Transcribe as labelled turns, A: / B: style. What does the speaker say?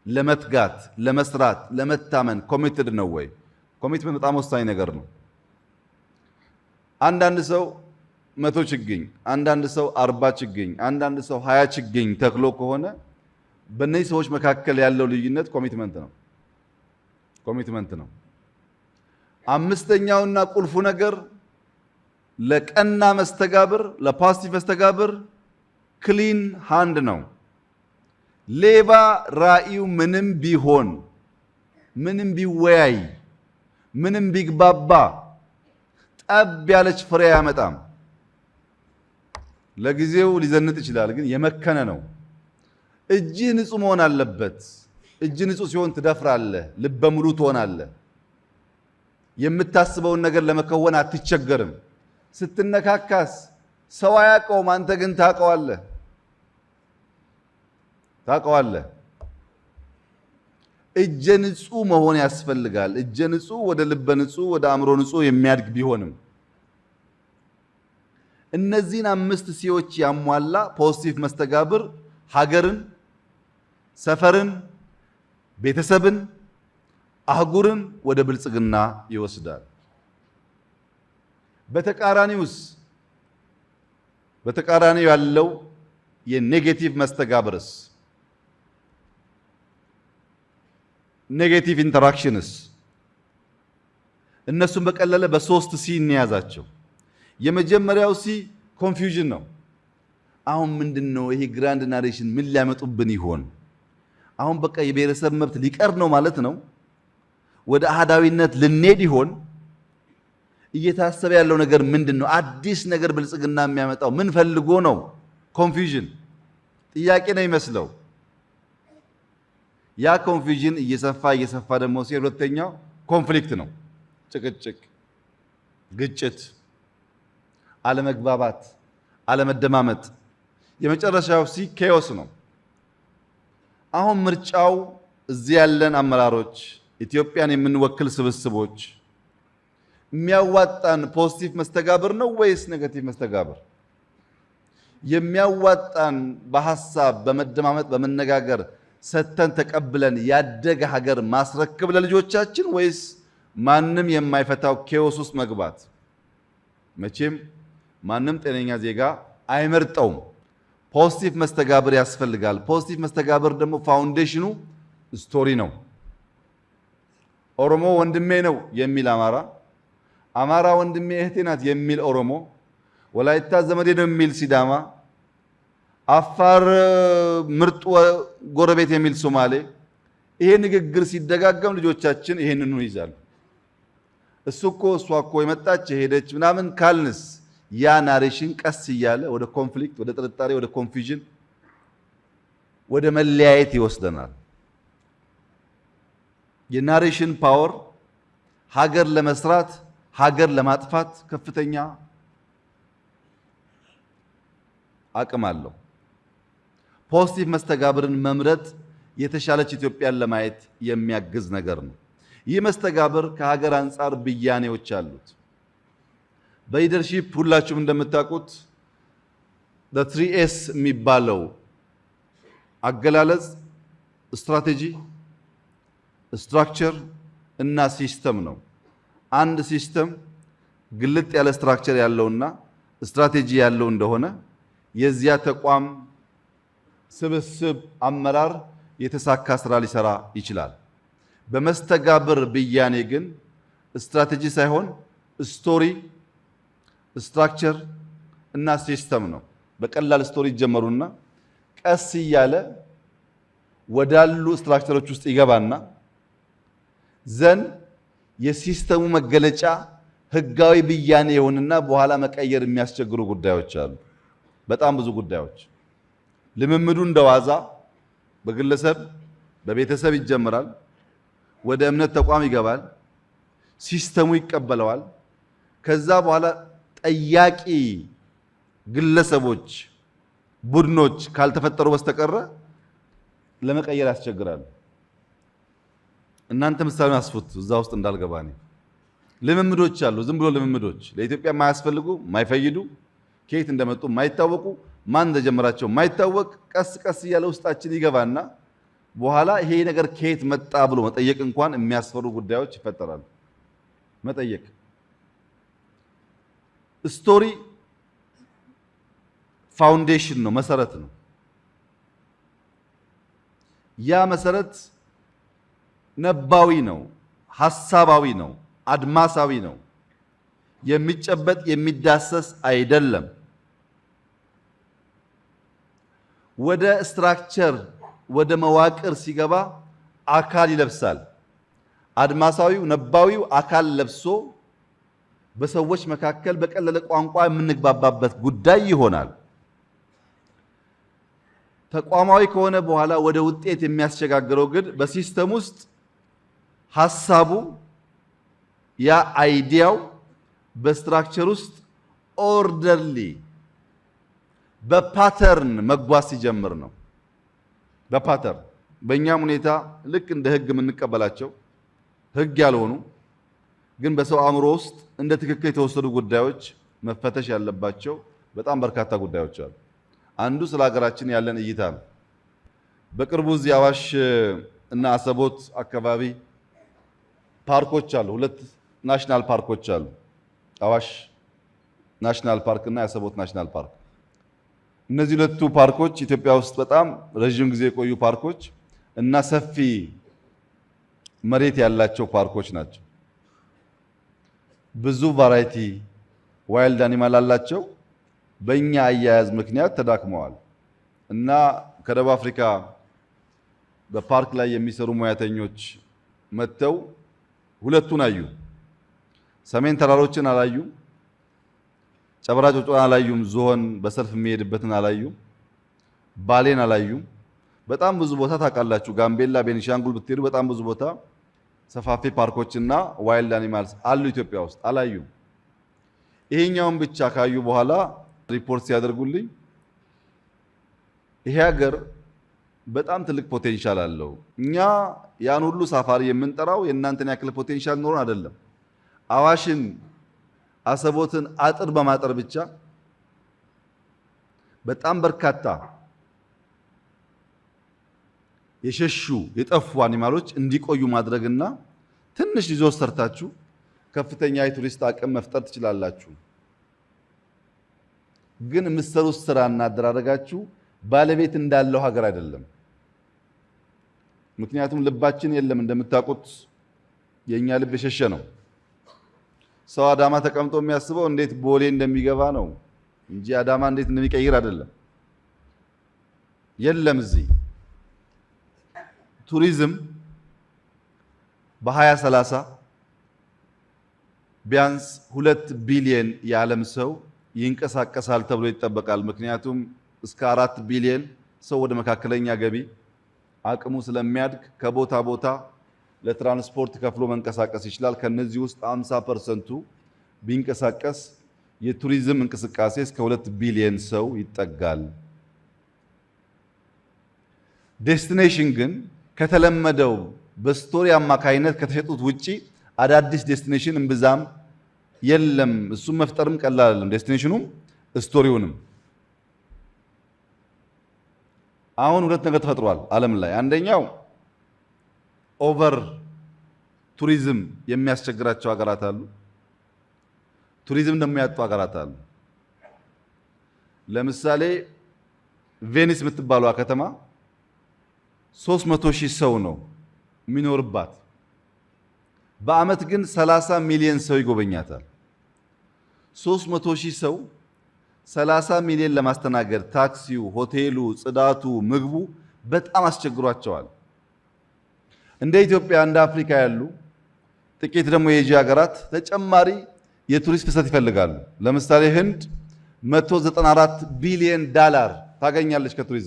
A: ለመትጋት ለመስራት ለመታመን ኮሚትድ ነው ወይ? ኮሚትመንት በጣም ወሳኝ ነገር ነው። አንዳንድ ሰው 100 ችግኝ፣ አንዳንድ ሰው 40 ችግኝ፣ አንዳንድ ሰው 20 ችግኝ ተክሎ ከሆነ በእነዚህ ሰዎች መካከል ያለው ልዩነት ኮሚትመንት ነው። አምስተኛውና ቁልፉ ነገር ለቀና መስተጋብር ለፖዚቲቭ መስተጋብር ክሊን ሃንድ ነው። ሌባ ራእዩ ምንም ቢሆን ምንም ቢወያይ ምንም ቢግባባ ጠብ ያለች ፍሬ አያመጣም። ለጊዜው ሊዘንጥ ይችላል፣ ግን የመከነ ነው። እጅ ንጹህ መሆን አለበት። እጅ ንጹህ ሲሆን ትደፍራለህ፣ ልበ ሙሉ ትሆናለህ። የምታስበውን ነገር ለመከወን አትቸገርም። ስትነካካስ ሰው አያውቀውም፣ አንተ ግን ታውቀዋለህ። እጀ ንጹህ መሆን ያስፈልጋል። እጀ ንጹህ ወደ ልበ ንጹህ ወደ አእምሮ ንጹህ የሚያድግ ቢሆንም እነዚህን 5 ሲዎች ያሟላ ፖዚቲቭ መስተጋብር ሀገርን፣ ሰፈርን፣ ቤተሰብን፣ አህጉርን ወደ ብልጽግና ይወስዳል። በተቃራኒው ያለው የኔጌቲቭ መስተጋብርስ ኔጌቲቭ ኢንተራክሽንስ እነሱን በቀለለ በ3 ሲ እንያዛቸው። የመጀመሪያው ሲ ኮንፊውዥን ነው። አሁን ምንድነው ይሄ ግራንድ ናሬሽን ምን ሊያመጡብን ይሆን? አሁን በቃ የብሔረሰብ መብት ሊቀር ነው ማለት ነው? ወደ አህዳዊነት ልንሄድ ይሆን? እየታሰበ ያለው ነገር ምንድነው? አዲስ ነገር ብልጽግና የሚያመጣው ምን ፈልጎ ነው? ኮንፊውዥን ጥያቄ ነው ይመስለው። ያ ኮንፊውዥን እየሰፋ ደግሞ ሲሄድ ሁለተኛው ኮንፍሊክት ነው። ጭቅጭቅ፣ ግጭት፣ አለመግባባት፣ አለመደማመጥ። የመጨረሻው ሲ ኬዮስ ነው። አሁን ምርጫው እዚህ ያለን አመራሮች፣ ኢትዮጵያን የምንወክል ስብስቦች የሚያዋጣን ፖዚቲቭ መስተጋብር ነው ወይስ ኔጌቲቭ መስተጋብር? የሚያዋጣን በሐሳብ በመደማመጥ በመነጋገር ሰተን ተቀብለን ያደገ ሀገር ማስረክብ ለልጆቻችን ወይስ ማንም የማይፈታው ኬዎስ ውስጥ መግባት? መቼም ማንም ጤነኛ ዜጋ አይመርጠውም። ፖዚቲቭ መስተጋብር ያስፈልጋል። ፖዚቲቭ መስተጋብር ደግሞ ፋውንዴሽኑ ስቶሪ ነው። ኦሮሞ ወንድሜ ነው የሚል አማራ ወንድሜ እህቴ ናት የሚል ኦሮሞ፣ ወላይታ ዘመዴ ነው የሚል ሲዳማ፣ አፋር ምርጥ ጎረቤት የሚል ሶማሌ፣ ይሄ ንግግር ሲደጋገም ልጆቻችን ይሄንኑ ይዛሉ። እሱ እኮ የመጣች የሄደች ምናምን ካልንስ ያ ናሬሽን ቀስ እያለ ወደ ኮንፍሊክት፣ ወደ ጥርጣሬ፣ ወደ ኮንፊውዥን፣ ወደ መለያየት ይወስደናል። የናሬሽን ፓወር ሀገር ለመስራት ሀገር ለማጥፋት ከፍተኛ አቅም አለው። ፖዚቲቭ መስተጋብርን መምረጥ የተሻለች ኢትዮጵያን ለማየት የሚያግዝ ነገር ነው። ይህ መስተጋብር ከሀገር አንጻር ብያኔዎች አሉት። በሊደርሺፕ ሁላችሁም እንደምታውቁት በ3S የሚባለው አገላለጽ ስትራቴጂ፣ ስትራክቸር እና ሲስተም ነው። አንድ ሲስተም ግልጥ ያለ ስትራክቸር ያለውና ስትራቴጂ ያለው እንደሆነ የዚያ ተቋም ስብስብ አመራር የተሳካ ስራ ሊሰራ ይችላል። በመስተጋብር ብያኔ ግን ስትራቴጂ ሳይሆን ስቶሪ፣ ስትራክቸር እና ሲስተም ነው። በቀላል ስቶሪ ይጀመሩና ቀስ እያለ ወዳሉ ስትራክቸሮች ውስጥ ይገባና ዘን የሲስተሙ መገለጫ ህጋዊ ብያኔ የሆንና በኋላ መቀየር የሚያስቸግሩ ጉዳዮች አሉ። በጣም ብዙ ጉዳዮች። ልምምዱ እንደዋዛ በግለሰብ በቤተሰብ ይጀምራል፣ ወደ እምነት ተቋም ይገባል፣ ሲስተሙ ይቀበለዋል። ከዛ በኋላ ጠያቂ ግለሰቦች፣ ቡድኖች ካልተፈጠሩ በስተቀር ለመቀየር ያስቸግራል። እናንተ ምሳሌ አስፉት፣ እዛ ውስጥ እንዳልገባ እኔ። ልምምዶች አሉ፣ ዝም ብሎ ልምምዶች ለኢትዮጵያ የማያስፈልጉ የማይፈይዱ፣ ከየት እንደመጡ የማይታወቁ፣ ማን እንደጀመራቸው የማይታወቅ፣ ቀስ ቀስ እያለ ውስጣችን ይገባና በኋላ ይሄ ነገር ከየት መጣ ብሎ መጠየቅ እንኳን የሚያስፈሩ ጉዳዮች ይፈጠራሉ። መጠየቅ ስቶሪ ፋውንዴሽን ነው፣ መሰረት ነው። ያ መሰረት ነባዊ ነው፣ ሐሳባዊ ነው፣ አድማሳዊ ነው። የሚጨበጥ የሚዳሰስ አይደለም። ወደ ስትራክቸር ወደ መዋቅር ሲገባ አካል ይለብሳል። አድማሳዊው ነባዊው አካል ለብሶ በሰዎች መካከል በቀለለ ቋንቋ የምንግባባበት ጉዳይ ይሆናል። ተቋማዊ ከሆነ በኋላ ወደ ውጤት የሚያስቸጋግረው ግን በሲስተም ውስጥ ሐሳቡ ያ አይዲያው በስትራክቸር ውስጥ ኦርደርሊ በፓተርን መጓዝ ሲጀምር ነው። በፓተርን በእኛም ሁኔታ ልክ እንደ ህግ የምንቀበላቸው ህግ ያልሆኑ ግን በሰው አእምሮ ውስጥ እንደ ትክክል የተወሰዱ ጉዳዮች መፈተሽ ያለባቸው በጣም በርካታ ጉዳዮች አሉ። አንዱ ስለ ሀገራችን ያለን እይታ ነው። በቅርቡ እዚህ አዋሽ እና አሰቦት አካባቢ ፓርኮች አሉ። ሁለት ናሽናል ፓርኮች አሉ። አዋሽ ናሽናል ፓርክ እና የአሰቦት ናሽናል ፓርክ። እነዚህ ሁለቱ ፓርኮች ኢትዮጵያ ውስጥ በጣም ረጅም ጊዜ የቆዩ ፓርኮች እና ሰፊ መሬት ያላቸው ፓርኮች ናቸው። ብዙ ቫራይቲ ዋይልድ አኒማል አላቸው። በእኛ አያያዝ ምክንያት ተዳክመዋል እና ከደቡብ አፍሪካ በፓርክ ላይ የሚሰሩ ሙያተኞች መጥተው ሁለቱን አዩ። ሰሜን ተራሮችን አላዩም። ጨበራ ጮጮን አላዩም። ዝሆን በሰልፍ የሚሄድበትን አላዩም። ባሌን አላዩም። በጣም ብዙ ቦታ ታውቃላችሁ። ጋምቤላ፣ ቤኒሻንጉል ብትሄዱ በጣም ብዙ ቦታ ሰፋፊ ፓርኮችና ዋይልድ አኒማልስ አሉ ኢትዮጵያ ውስጥ አላዩም። ይሄኛውን ብቻ ካዩ በኋላ ሪፖርት ሲያደርጉልኝ ይሄ ሀገር በጣም ትልቅ ፖቴንሻል አለው። እኛ ያን ሁሉ ሳፋሪ የምንጠራው የእናንተን ያክል ፖቴንሻል ኖሮን አይደለም። አዋሽን አሰቦትን አጥር በማጠር ብቻ በጣም በርካታ የሸሹ የጠፉ አኒማሎች እንዲቆዩ ማድረግና ትንሽ ሪዞርት ሰርታችሁ ከፍተኛ የቱሪስት አቅም መፍጠር ትችላላችሁ። ግን የምትሰሩት ስራና አደራረጋችሁ ባለቤት እንዳለው ሀገር አይደለም። ምክንያቱም ልባችን የለም። እንደምታውቁት የኛ ልብ የሸሸ ነው። ሰው አዳማ ተቀምጦ የሚያስበው እንዴት ቦሌ እንደሚገባ ነው እንጂ አዳማ እንዴት እንደሚቀይር አይደለም። የለም እዚህ ቱሪዝም በ2030 ቢያንስ 2 ቢሊዮን የዓለም ሰው ይንቀሳቀሳል ተብሎ ይጠበቃል። ምክንያቱም እስከ 4 ቢሊዮን ሰው ወደ መካከለኛ ገቢ አቅሙ ስለሚያድግ ከቦታ ቦታ ለትራንስፖርት ከፍሎ መንቀሳቀስ ይችላል። ከነዚህ ውስጥ 50% ቢንቀሳቀስ የቱሪዝም እንቅስቃሴ እስከ 2 ቢሊዮን ሰው ይጠጋል። ዴስቲኔሽን ግን ከተለመደው በስቶሪ አማካይነት ከተሸጡት ውጪ አዳዲስ ዴስቲኔሽን እምብዛም የለም። እሱም መፍጠርም ቀላል አይደለም። ዴስቲኔሽኑም ስቶሪውንም አሁን ሁለት ነገር ተፈጥሯል ዓለም ላይ። አንደኛው ኦቨር ቱሪዝም የሚያስቸግራቸው ሀገራት አሉ። ቱሪዝም ደግሞ ያጡ ሀገራት አሉ። ለምሳሌ ቬኒስ የምትባለው ከተማ 300,000 ሰው ነው የሚኖርባት። በአመት ግን 30 ሚሊዮን ሰው ይጎበኛታል። 300,000 ሰው 30 ሚሊዮን ለማስተናገድ ታክሲው፣ ሆቴሉ፣ ጽዳቱ፣ ምግቡ በጣም አስቸግሯቸዋል። እንደ ኢትዮጵያ እንደ አፍሪካ ያሉ ጥቂት ደግሞ የኤዥያ ሀገራት ተጨማሪ የቱሪስት ፍሰት ይፈልጋሉ። ለምሳሌ ህንድ $194 ቢሊዮን ታገኛለች ከቱሪዝም።